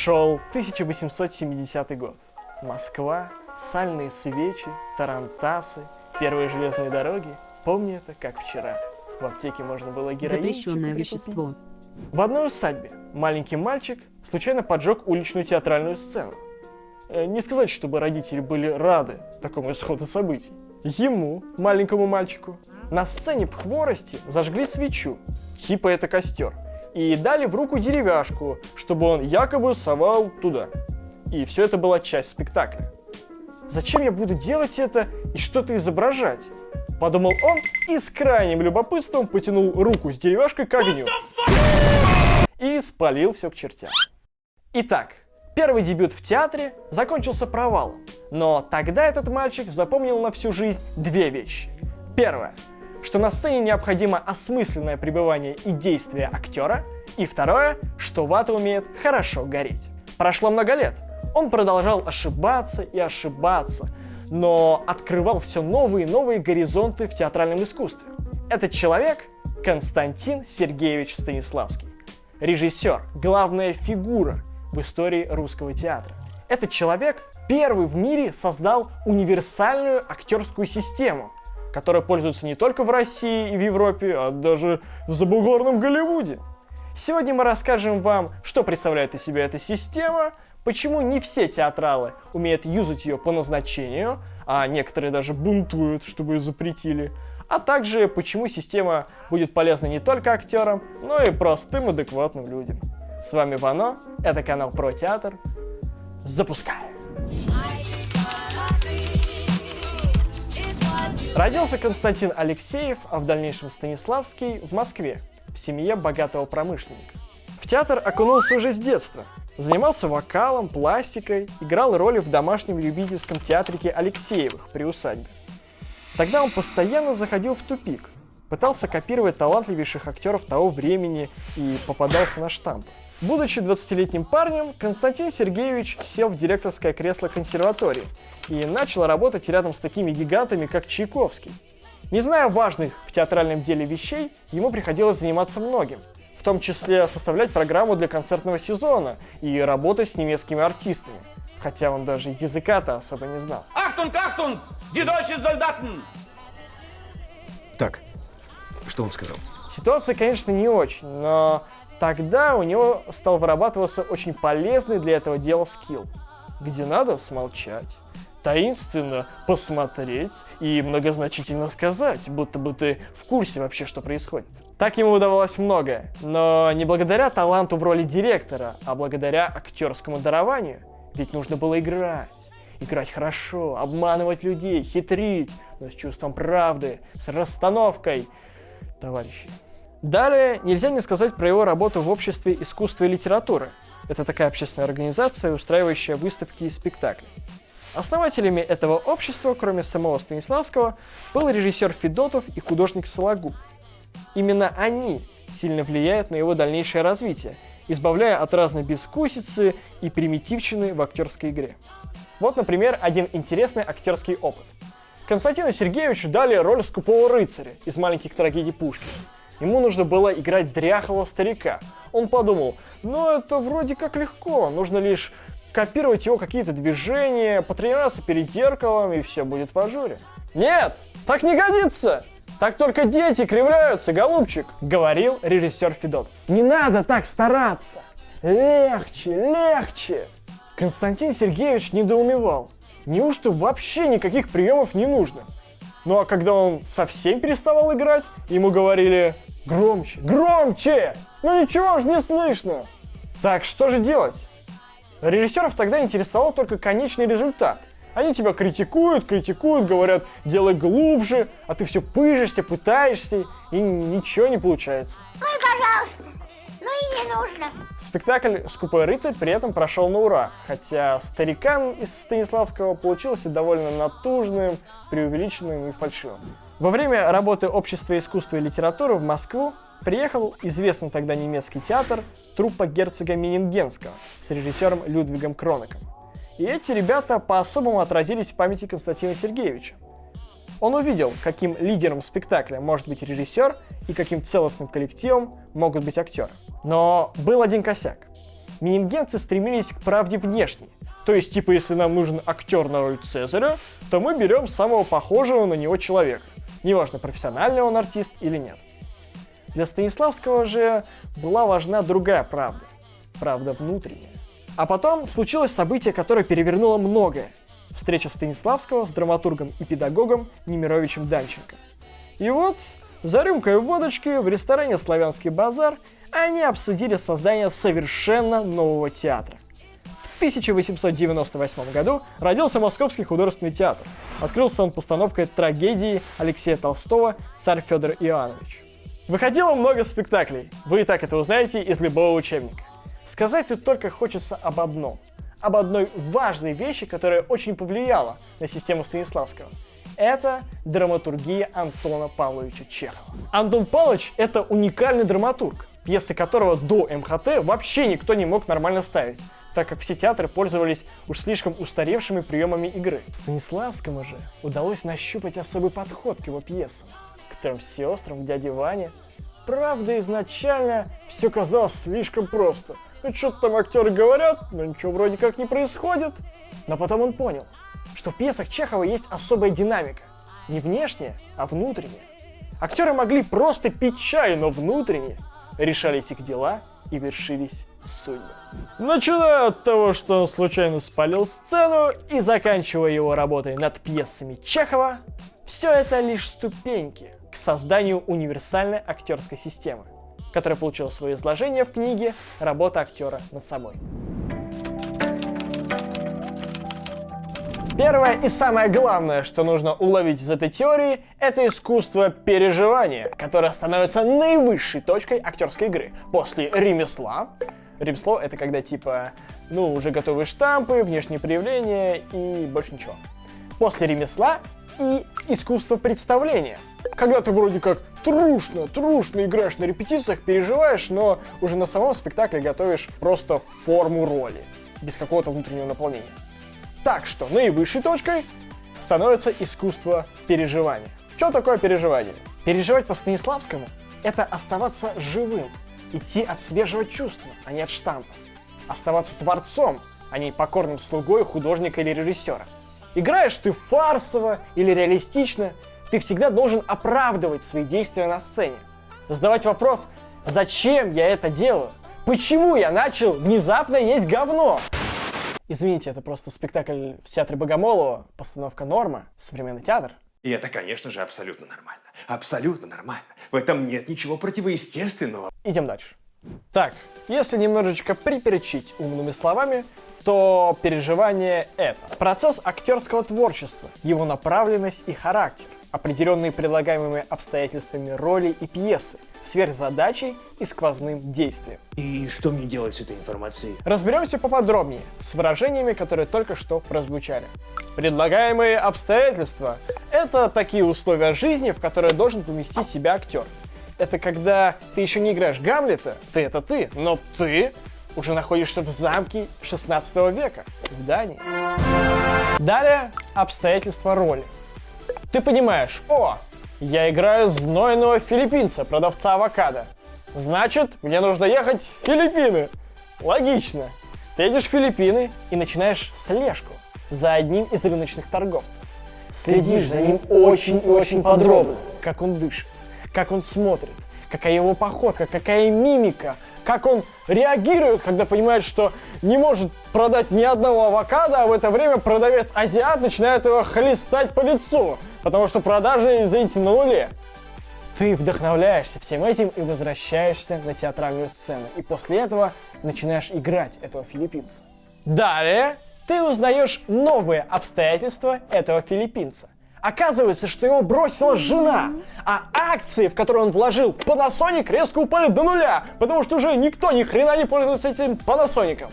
Шел 1870 год. Москва, сальные свечи, тарантасы, первые железные дороги. Помню это как вчера. В аптеке можно было героинчик Запрещенное прикупить. вещество. В одной усадьбе маленький мальчик случайно поджег уличную театральную сцену. Не сказать, чтобы родители были рады такому исходу событий. Ему, маленькому мальчику, на сцене в хворости зажгли свечу, типа это костер, и дали в руку деревяшку, чтобы он якобы совал туда. И все это была часть спектакля. Зачем я буду делать это и что-то изображать? Подумал он и с крайним любопытством потянул руку с деревяшкой к огню. И спалил все к чертям. Итак, первый дебют в театре закончился провалом. Но тогда этот мальчик запомнил на всю жизнь две вещи. Первое, что на сцене необходимо осмысленное пребывание и действие актера. И второе, что вата умеет хорошо гореть. Прошло много лет. Он продолжал ошибаться и ошибаться, но открывал все новые и новые горизонты в театральном искусстве. Этот человек – Константин Сергеевич Станиславский. Режиссер, главная фигура в истории русского театра. Этот человек первый в мире создал универсальную актерскую систему, которая пользуется не только в России и в Европе, а даже в забугорном Голливуде. Сегодня мы расскажем вам, что представляет из себя эта система, почему не все театралы умеют юзать ее по назначению, а некоторые даже бунтуют, чтобы ее запретили, а также почему система будет полезна не только актерам, но и простым адекватным людям. С вами Вано, это канал про театр. Запускаем! Родился Константин Алексеев, а в дальнейшем Станиславский, в Москве, в семье богатого промышленника. В театр окунулся уже с детства. Занимался вокалом, пластикой, играл роли в домашнем любительском театрике Алексеевых при усадьбе. Тогда он постоянно заходил в тупик, пытался копировать талантливейших актеров того времени и попадался на штампы. Будучи 20-летним парнем, Константин Сергеевич сел в директорское кресло консерватории и начал работать рядом с такими гигантами, как Чайковский. Не зная важных в театральном деле вещей, ему приходилось заниматься многим, в том числе составлять программу для концертного сезона и работать с немецкими артистами, хотя он даже языка-то особо не знал. Achtung, Achtung! Die deutschen Soldaten! Так, что он сказал? Ситуация, конечно, не очень, но тогда у него стал вырабатываться очень полезный для этого дела скилл, где надо смолчать, таинственно посмотреть и многозначительно сказать, будто бы ты в курсе вообще, что происходит. Так ему удавалось многое, но не благодаря таланту в роли директора, а благодаря актерскому дарованию. Ведь нужно было играть. Играть хорошо, обманывать людей, хитрить, но с чувством правды, с расстановкой, товарищи. Далее нельзя не сказать про его работу в обществе искусства и литературы. Это такая общественная организация, устраивающая выставки и спектакли. Основателями этого общества, кроме самого Станиславского, был режиссер Федотов и художник Сологуб. Именно они сильно влияют на его дальнейшее развитие, избавляя от разной бескусицы и примитивщины в актерской игре. Вот, например, один интересный актерский опыт. Константину Сергеевичу дали роль скупого рыцаря из маленьких трагедий Пушкина. Ему нужно было играть дряхлого старика. Он подумал, ну это вроде как легко, нужно лишь копировать его какие-то движения, потренироваться перед зеркалом, и все будет в ажуре. Нет, так не годится! Так только дети кривляются, голубчик, говорил режиссер Федотов. Не надо так стараться. Легче, легче. Константин Сергеевич недоумевал. Неужто вообще никаких приемов не нужно? Ну а когда он совсем переставал играть, ему говорили громче, громче. Ну ничего ж не слышно. Так что же делать? Режиссеров тогда интересовал только конечный результат. Они тебя критикуют, говорят, делай глубже, а ты все пыжишься, пытаешься, и ничего не получается. Ну и пожалуйста, ну и не нужно. Спектакль «Скупой рыцарь» при этом прошел на ура, хотя старикан из Станиславского получился довольно натужным, преувеличенным и фальшивым. Во время работы Общества искусства и литературы в Москву приехал известный тогда немецкий театр труппа герцога Минингенского с режиссером Людвигом Кронеком. И эти ребята по-особому отразились в памяти Константина Сергеевича. Он увидел, каким лидером спектакля может быть режиссер и каким целостным коллективом могут быть актеры. Но был один косяк. менингенцы стремились к правде внешней. То есть, типа, если нам нужен актер на роль Цезаря, то мы берем самого похожего на него человека. Неважно, профессиональный он артист или нет. Для Станиславского же была важна другая правда. Правда внутренняя. А потом случилось событие, которое перевернуло многое. Встреча Станиславского с драматургом и педагогом Немировичем Данченко. И вот, за рюмкой водочки в ресторане «Славянский базар» они обсудили создание совершенно нового театра. В 1898 году родился Московский художественный театр. Открылся он постановкой трагедии Алексея Толстого «Царь Федор Иоаннович». Выходило много спектаклей, вы и так это узнаете из любого учебника. Сказать тут только хочется об одном. Об одной важной вещи, которая очень повлияла на систему Станиславского. Это драматургия Антона Павловича Чехова. Антон Павлович — это уникальный драматург, пьесы которого до МХТ вообще никто не мог нормально ставить, так как все театры пользовались уж слишком устаревшими приемами игры. Станиславскому же удалось нащупать особый подход к его пьесам, к трем сестрам, к дяде Ване. Правда, изначально все казалось слишком просто. Ну что-то там актеры говорят, но ничего вроде как не происходит. Но потом он понял, что в пьесах Чехова есть особая динамика. Не внешняя, а внутренняя. Актеры могли просто пить чай, но внутренне решались их дела и вершились судьбы. Начиная от того, что он случайно спалил сцену, и заканчивая его работой над пьесами Чехова, все это лишь ступеньки к созданию универсальной актерской системы, которая получила свое изложение в книге «Работа актера над собой». Первое и самое главное, что нужно уловить из этой теории, это искусство переживания, которое становится наивысшей точкой актерской игры после ремесла. Ремесло — это когда типа, уже готовые штампы, внешние проявления и больше ничего. После ремесла и искусство представления. Когда ты вроде как трушно играешь на репетициях, переживаешь, но уже на самом спектакле готовишь просто форму роли, без какого-то внутреннего наполнения. Так что наивысшей точкой становится искусство переживания. Что такое переживание? Переживать по Станиславскому — это оставаться живым, идти от свежего чувства, а не от штампа. Оставаться творцом, а не покорным слугой художника или режиссера. Играешь ты фарсово или реалистично, ты всегда должен оправдывать свои действия на сцене. Задавать вопрос: зачем я это делаю? Почему я начал внезапно есть говно? Извините, это просто спектакль в театре Богомолова, постановка «Норма», современный театр. И это, конечно же, абсолютно нормально. Абсолютно нормально. В этом нет ничего противоестественного. Идем дальше. Так, если немножечко приперчить умными словами, то переживание — это процесс актерского творчества, его направленность и характер, определенные предлагаемыми обстоятельствами роли и пьесы, сверхзадачей и сквозным действием. И что мне делать с этой информацией? Разберемся поподробнее с выражениями, которые только что прозвучали. Предлагаемые обстоятельства — это такие условия жизни, в которые должен поместить себя актер. Это когда ты еще не играешь Гамлета, ты — это ты, но ты уже находишься в замке 16 века в Дании. Далее обстоятельства роли. Ты понимаешь: я играю знойного филиппинца, продавца авокадо. Значит, мне нужно ехать в Филиппины. Логично. Ты едешь в Филиппины и начинаешь слежку за одним из рыночных торговцев. Следишь за ним очень и очень подробно. Как он дышит, как он смотрит, какая его походка, какая мимика, как он реагирует, когда понимает, что не может продать ни одного авокадо, а в это время продавец-азиат начинает его хлестать по лицу, потому что продажи, извините, на нуле. Ты вдохновляешься всем этим и возвращаешься на театральную сцену, и после этого начинаешь играть этого филиппинца. Далее ты узнаешь новые обстоятельства этого филиппинца. Оказывается, что его бросила жена, а акции, в которые он вложил в Panasonic, резко упали до нуля, потому что уже никто ни хрена не пользуется этим Panasonic.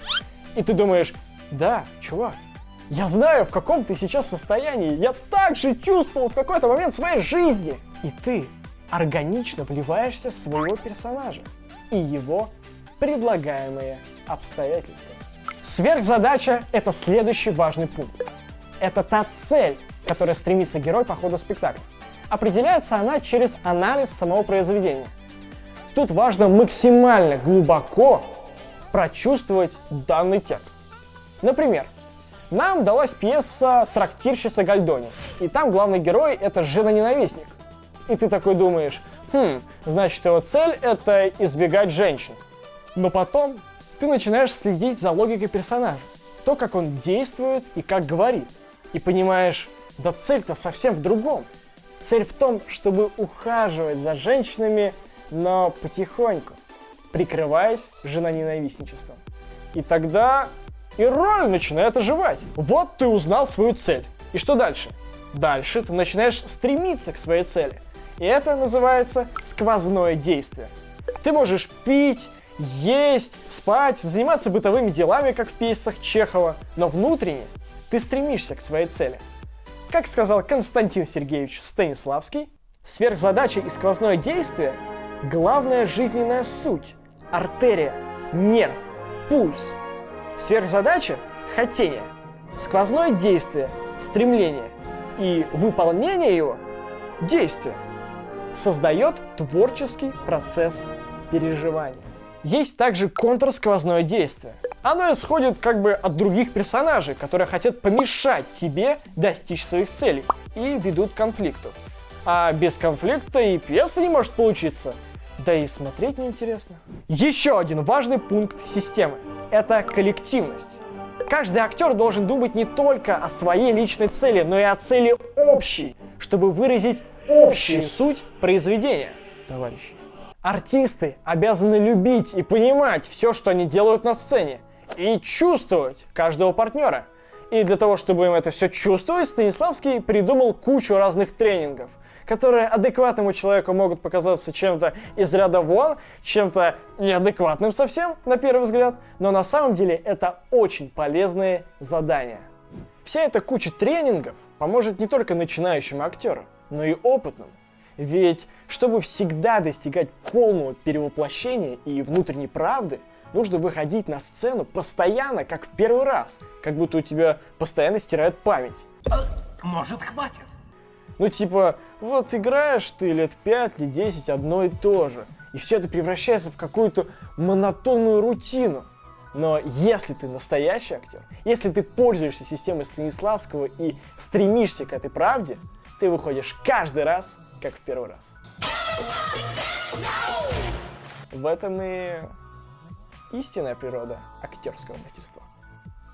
И ты думаешь: да, чувак, я знаю, в каком ты сейчас состоянии, я так же чувствовал в какой-то момент своей жизни. И ты органично вливаешься в своего персонажа и его предлагаемые обстоятельства. Сверхзадача — это следующий важный пункт. Это та цель, к которой стремится герой по ходу спектакля. Определяется она через анализ самого произведения. Тут важно максимально глубоко прочувствовать данный текст. Например, нам далась пьеса «Трактирщица Гальдони», и там главный герой — это жена-ненавистник. И ты такой думаешь, значит, его цель — это избегать женщин. Но потом ты начинаешь следить за логикой персонажа, то, как он действует и как говорит. И понимаешь, да цель-то совсем в другом. Цель в том, чтобы ухаживать за женщинами, но потихоньку, прикрываясь женоненавистничеством. И тогда и роль начинает оживать. Вот ты узнал свою цель. И что дальше? Дальше ты начинаешь стремиться к своей цели. И это называется сквозное действие. Ты можешь пить, есть, спать, заниматься бытовыми делами, как в пьесах Чехова, но внутренне ты стремишься к своей цели. Как сказал Константин Сергеевич Станиславский, сверхзадача и сквозное действие – главная жизненная суть, артерия, нерв, пульс. Сверхзадача – хотение, сквозное действие – стремление, и выполнение его – действие. Создает творческий процесс переживания. Есть также контрсквозное действие. Оно исходит как бы от других персонажей, которые хотят помешать тебе достичь своих целей и ведут к конфликту. А без конфликта и пьеса не может получиться. Да и смотреть неинтересно. Еще один важный пункт системы – это коллективность. Каждый актер должен думать не только о своей личной цели, но и о цели общей, чтобы выразить общую суть произведения, товарищи. Артисты обязаны любить и понимать все, что они делают на сцене, и чувствовать каждого партнера. И для того, чтобы им это все чувствовать, Станиславский придумал кучу разных тренингов, которые адекватному человеку могут показаться чем-то из ряда вон, чем-то неадекватным совсем, на первый взгляд, но на самом деле это очень полезные задания. Вся эта куча тренингов поможет не только начинающим актерам, но и опытным. Ведь, чтобы всегда достигать полного перевоплощения и внутренней правды, нужно выходить на сцену постоянно, как в первый раз, как будто у тебя постоянно стирают память. Может, хватит? Ну типа, вот играешь ты лет 5 или 10 одно и то же, и все это превращается в какую-то монотонную рутину. Но если ты настоящий актер, если ты пользуешься системой Станиславского и стремишься к этой правде, ты выходишь каждый раз, как в первый раз. В этом и истинная природа актерского мастерства.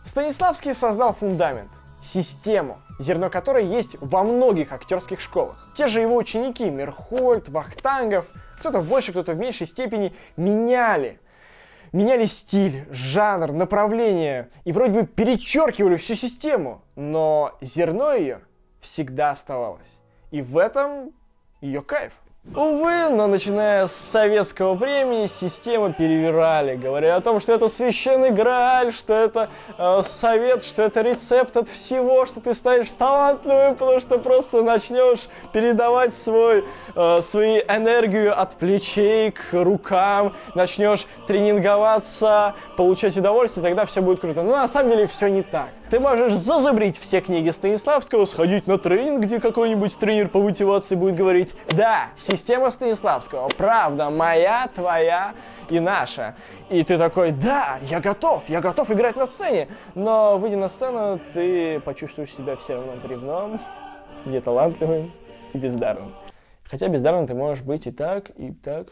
Станиславский создал фундамент, систему, зерно которой есть во многих актерских школах. Те же его ученики Мерхольд, Вахтангов, кто-то в большей, кто-то в меньшей степени меняли стиль, жанр, направление и вроде бы перечеркивали всю систему, но зерно ее всегда оставалось. И в этом ее кайф. Увы, но начиная с советского времени систему перевирали, говоря о том, что это священный Грааль, что это совет, что это рецепт от всего, что ты станешь талантливым, потому что просто начнешь передавать свою энергию от плечей к рукам, начнешь тренинговаться, получать удовольствие, тогда все будет круто. Но на самом деле все не так. Ты можешь зазубрить все книги Станиславского, сходить на тренинг, где какой-нибудь тренер по мотивации будет говорить: да, система Станиславского, правда, моя, твоя и наша. И ты такой: да, я готов играть на сцене. Но, выйдя на сцену, ты почувствуешь себя все равно бревном, неталантливым и бездарным. Хотя бездарным ты можешь быть и так, и так.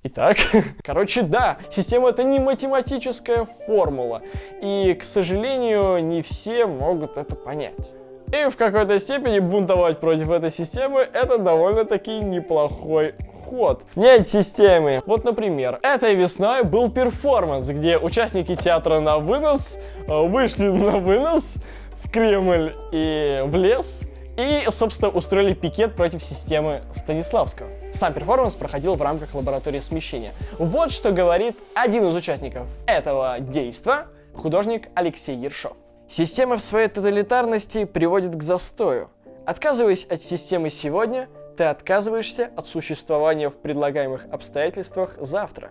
Итак, короче, да, система — это не математическая формула, и, к сожалению, не все могут это понять. И в какой-то степени бунтовать против этой системы — это довольно-таки неплохой ход. Нет системы. Вот, например, этой весной был перформанс, где участники театра «На вынос» вышли на вынос в Кремль и в лес, и, собственно, устроили пикет против системы Станиславского. Сам перформанс проходил в рамках лаборатории смещения. Вот что говорит один из участников этого действа, художник Алексей Ершов. Система в своей тоталитарности приводит к застою. Отказываясь от системы сегодня, ты отказываешься от существования в предлагаемых обстоятельствах завтра.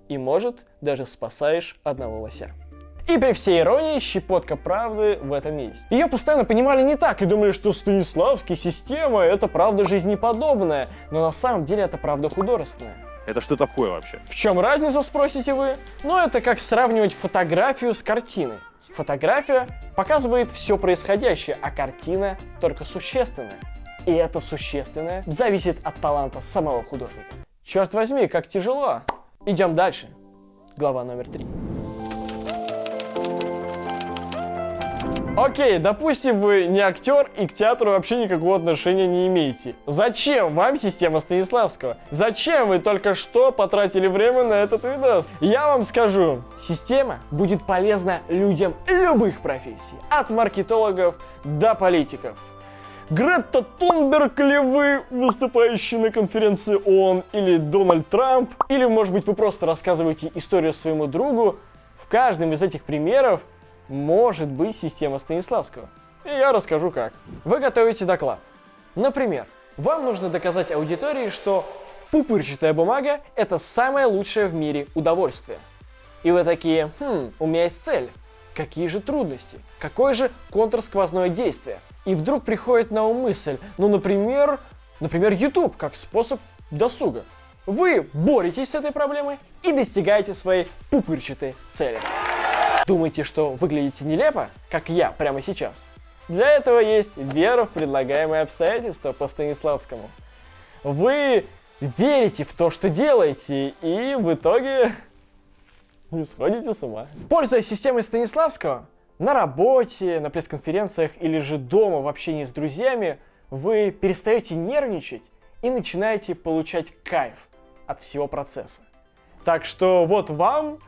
И, может, даже спасаешь одного лося. И при всей иронии щепотка правды в этом есть. Ее постоянно понимали не так и думали, что Станиславский, система — это правда жизнеподобная, но на самом деле это правда художественная. Это что такое вообще? В чем разница, спросите вы? Ну, это как сравнивать фотографию с картиной. Фотография показывает все происходящее, а картина только существенное. И это существенное зависит от таланта самого художника. Черт возьми, как тяжело. Идем дальше. Глава номер 3. Окей, допустим, вы не актер и к театру вообще никакого отношения не имеете. Зачем вам система Станиславского? Зачем вы только что потратили время на этот видос? Я вам скажу, система будет полезна людям любых профессий, от маркетологов до политиков. Грета Тунберг ли вы, выступающий на конференции ООН, или Дональд Трамп, или, может быть, вы просто рассказываете историю своему другу, в каждом из этих примеров может быть система Станиславского. И я расскажу как. Вы готовите доклад. Например, вам нужно доказать аудитории, что пупырчатая бумага – это самое лучшее в мире удовольствие. И вы такие, у меня есть цель. Какие же трудности? Какое же контрсквозное действие? И вдруг приходит на ум мысль, например, YouTube как способ досуга. Вы боретесь с этой проблемой и достигаете своей пупырчатой цели. Думаете, что выглядите нелепо, как я прямо сейчас? Для этого есть вера в предлагаемые обстоятельства по Станиславскому. Вы верите в то, что делаете, и в итоге не сходите с ума. Пользуясь системой Станиславского, на работе, на пресс-конференциях или же дома в общении с друзьями, вы перестаете нервничать и начинаете получать кайф от всего процесса. Так что вот вам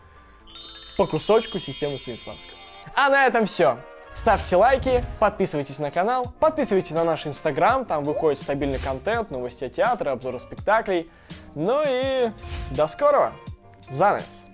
по кусочку системы Станиславского. А на этом все. Ставьте лайки, подписывайтесь на канал, подписывайтесь на наш инстаграм, там выходит стабильный контент, новости о театре, обзоры спектаклей. Ну и до скорого. Занавес.